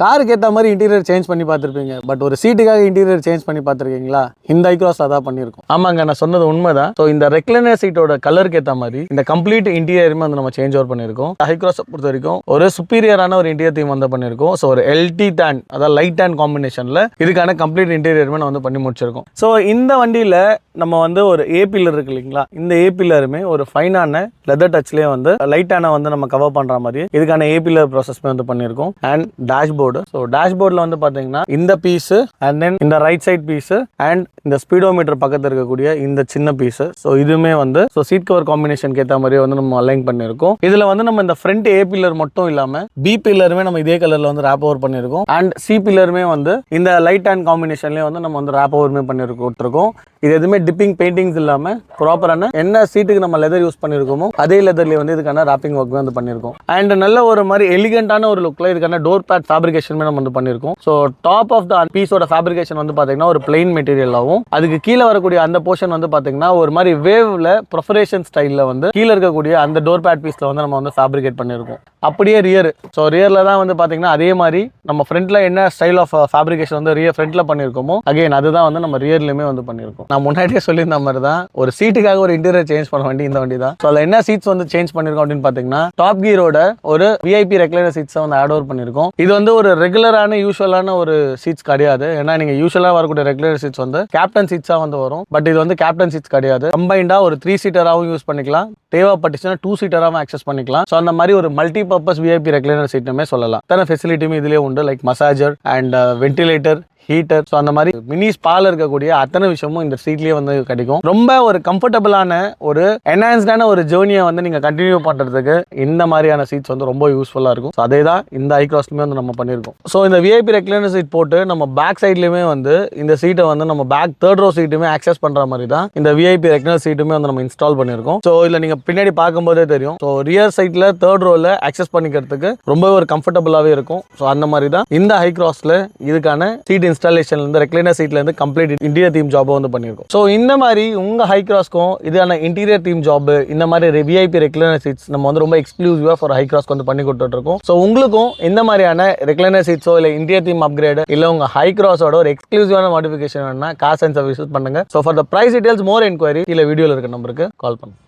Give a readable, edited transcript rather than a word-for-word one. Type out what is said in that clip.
காருக்கு ஏற்ற மாதிரி இன்டீரியர் சேஞ்ச் பண்ணி பார்த்துருப்பீங்க, பட் ஒரு சீட்டுக்காக இன்டீரியர் சேஞ்ச் பண்ணி பார்த்துருக்கீங்களா? இந்த ஐக்ராஸ் அதான் பண்ணியிருக்கோம். ஆமாங்க, நான் சொன்னது உண்மைதான். ஸோ இந்த ரெக்லைனர் சீட்டோட கலருக்கு ஏற்ற மாதிரி இந்த கம்ப்ளீட் இன்டீரியருமே வந்து நம்ம சேஞ்ச் ஓவர் பண்ணியிருக்கோம். ஐக்ராஸை பொறுத்த வரைக்கும் ஒரு சுப்பீரியரான ஒரு இன்டீரியர் தீம் வந்து பண்ணியிருக்கோம். ஸோ ஒரு எல்டி டேன், அதாவது லைட் டேன் காம்பினேஷனில் இதுக்கான கம்ப்ளீட் இன்டீரியருமே நான் வந்து பண்ணி முடிச்சிருக்கோம். ஸோ இந்த வண்டியில் நம்ம வந்து ஒரு ஏ பில்லர் இருக்கு இல்லைங்களா, இந்த ஏ பில்லருமே ஒரு ஃபைனான லெதர் டச்லேயே வந்து லைட்டான வந்து நம்ம கவர் பண்ணுற மாதிரி இதுக்கான ஏ பில்லர் ப்ராசஸ்மே வந்து பண்ணியிருக்கோம். அண்ட் டேஷ்போர்டு, ஸோ டேஷ்போர்டில் வந்து பார்த்தீங்கன்னா இந்த பீஸு அண்ட் தென் இந்த ரைட் சைட் பீஸு அண்ட் இந்த ஸ்பீடோமீட்டர் பக்கத்தில் இருக்கக்கூடிய இந்த சின்ன பீஸு, ஸோ இதுவுமே வந்து ஸோ சீட் கவர் காம்பினேஷனுக்கு ஏற்ற மாதிரி வந்து நம்ம அலைன் பண்ணியிருக்கோம். இதில் வந்து நம்ம இந்த ஃப்ரண்ட் ஏ பில்லர் மட்டும் இல்லாமல் பி பில்லருமே நம்ம இதே கலரில் வந்து ரேப் ஓவர் பண்ணியிருக்கோம். அண்ட் சி பில்லருமே வந்து இந்த லைட் அண்ட் காம்பினேஷன்லேயே வந்து நம்ம வந்து ரேப் ஓவருமே கொடுத்துருக்கோம். இது எதுவுமே டிப்பிங் பெயிண்டிங்ஸ் இல்லாமல் ப்ராப்பரான என்ன சீட்டுக்கு நம்ம லெதர் யூஸ் பண்ணியிருக்கோமோ அதே லெதர்லேயே வந்து இதுக்கான ராப்பிங் ஒர்க் வந்து பண்ணியிருக்கோம். அண்ட் நல்ல ஒரு மாதிரி எலிகண்டான ஒரு லுக்கில் இதுக்கான டோர் பேட் ஃபேப்ரிகேஷனுமே நம்ம வந்து பண்ணியிருக்கோம். ஸோ டாப் ஆஃப் த பீஸோட ஃபேப்ரிகேஷன் வந்து பார்த்தீங்கன்னா ஒரு பிளைன் மெட்டீரியலாகவும், அதுக்கு கீழே வரக்கூடிய அந்த போர்ஷன் வந்து பார்த்தீங்கன்னா ஒரு மாதிரி வேவ்ல ப்ரொஃபரேஷன் ஸ்டைலில் வந்து கீழே இருக்கக்கூடிய அந்த டோர் பேட் பீஸில் வந்து நம்ம வந்து ஃபேப்ரிகேட் பண்ணியிருக்கோம். அப்படியே ரியர், ஸோ ரியரில் தான் வந்து பார்த்தீங்கன்னா அதே மாதிரி நம்ம ஃப்ரண்ட்டில் என்ன ஸ்டைல் ஆஃப் ஃபேப்ரிகேஷன் வந்து ஃப்ரண்ட்டில் பண்ணியிருக்கோமோ அகைன் அதுதான் வந்து நம்ம ரியர்லையுமே வந்து பண்ணியிருக்கோம். நான் முன்னாடியே சொல்லியிருந்த மாதிரி தான் ஒரு சீட்டுக்காக ஒரு இன்டீரியர் சேஞ்ச் பண்ண வண்டி இந்த வண்டி தான். ஸோ அதில் என்ன சீட்ஸ் வந்து சேஞ்ச் பண்ணியிருக்கோம் அப்படின்னு பார்த்தீங்கன்னா டாப் கியரோட ஒரு விஐபி ரெக்லைனர் சீட்ஸை வந்து ஆட் ஓவர் பண்ணியிருக்கோம். இது வந்து ஒரு ரெகுலரான யூஸ்வலான ஒரு சீட்ஸ் கிடையாது. ஏன்னா நீங்கள் யூஸ்வலாக வரக்கூடிய ரெகுலர் சீட்ஸ் வந்து கேப்டன் சீட்ஸாக வந்து வரும். பட் இது வந்து கேப்டன் சீட்ஸ் கிடையாது. கம்பைண்டாக ஒரு 3 சீட்டராகவும் யூஸ் பண்ணிக்கலாம், தேவைப்பட்டுச்சுன்னா 2 சீட்டராகவும் ஆக்சஸ் பண்ணிக்கலாம். ஸோ அந்த மாதிரி ஒரு மல்டி பர்பஸ் விஐபி ரெக்லைனர் சீட்டுமே சொல்லலாம். தன ஃபெசிலிட்டியுமே இதுலேயே உண்டு, like massager and ventilator, heater. So அந்த மாதிரி மினி ஸ்பால் இருக்கக்கூடிய அத்தனை விஷயமும் இந்த சீட்லேயே வந்து கிடைக்கும். ரொம்ப ஒரு கம்ஃபர்டபுளான ஒரு என்ஹான்ஸ்டான ஒரு ஜேர்னியை வந்து நீங்கள் கண்டினியூ பண்ணுறதுக்கு இந்த மாதிரியான சீட்ஸ் வந்து ரொம்ப யூஸ்ஃபுல்லாக இருக்கும். ஸோ அதே தான் இந்த ஐக்ராஸ்லுமே வந்து நம்ம பண்ணியிருக்கோம். ஸோ இந்த விஐபி ரெக்லைனர் சீட் போட்டு நம்ம பேக் சைட்லேயுமே வந்து இந்த சீட்டை வந்து நம்ம பேக் தேர்ட் ரோ சீட்டுமே ஆக்சஸ் பண்ணுற மாதிரி தான் இந்த விஐபி ரெக்லைனர் சீட்டுமே வந்து நம்ம இன்ஸ்டால் பண்ணியிருக்கோம். ஸோ இதில் நீங்கள் பின்னாடி பார்க்கும்போதே தெரியும். ஸோ ரியர் சைட்டில் தேர்ட் ரோவில் ஆக்சஸ் பண்ணிக்கிறதுக்கு ரொம்ப ஒரு கம்ஃபர்டபுளாகவே இருக்கும். ஸோ அந்த மாதிரி தான் இந்த ஐக்ராஸில் இதுக்கான சீட் இன்ஸ்டாலேஷன்ல இருந்து ரெக்லைனர் சீட்ல இருந்து கம்ப்ளீட் இன்டீரியர் தீம் ஜாப் வந்து பண்ணிருக்கோம். ஸோ இந்த மாதிரி உங்க ஹைக்ராஸ்க்கும் இதான இன்டீரியர் தீம் ஜாப் இந்த மாதிரி விஐபி ரெக்லைனர் சீட்ஸ் நம்ம வந்து ரொம்ப எக்ஸ்க்ளூசிவா ஃபார் ஹைக்ராஸ்க்கு வந்து பண்ணி கொடுத்துட்டு இருக்கோம். ஸோ உங்களுக்கும் இந்த மாதிரியான ரெக்லைனர் சீட்ஸோ இல்லை இன்டீரியர் தீம் அப்கிரேட் இல்லை உங்க ஹைக்ராஸோட ஒரு எக்ஸ்க்ளூசிவான மாடிஃபிகேஷன் வேணும்னா காஸ் அண்ட் சர்வீசஸ் பண்ணுங்க. So for the price details more enquiry இல்லை வீடியோவில் இருக்க நம்பருக்கு கால் பண்ணுங்க.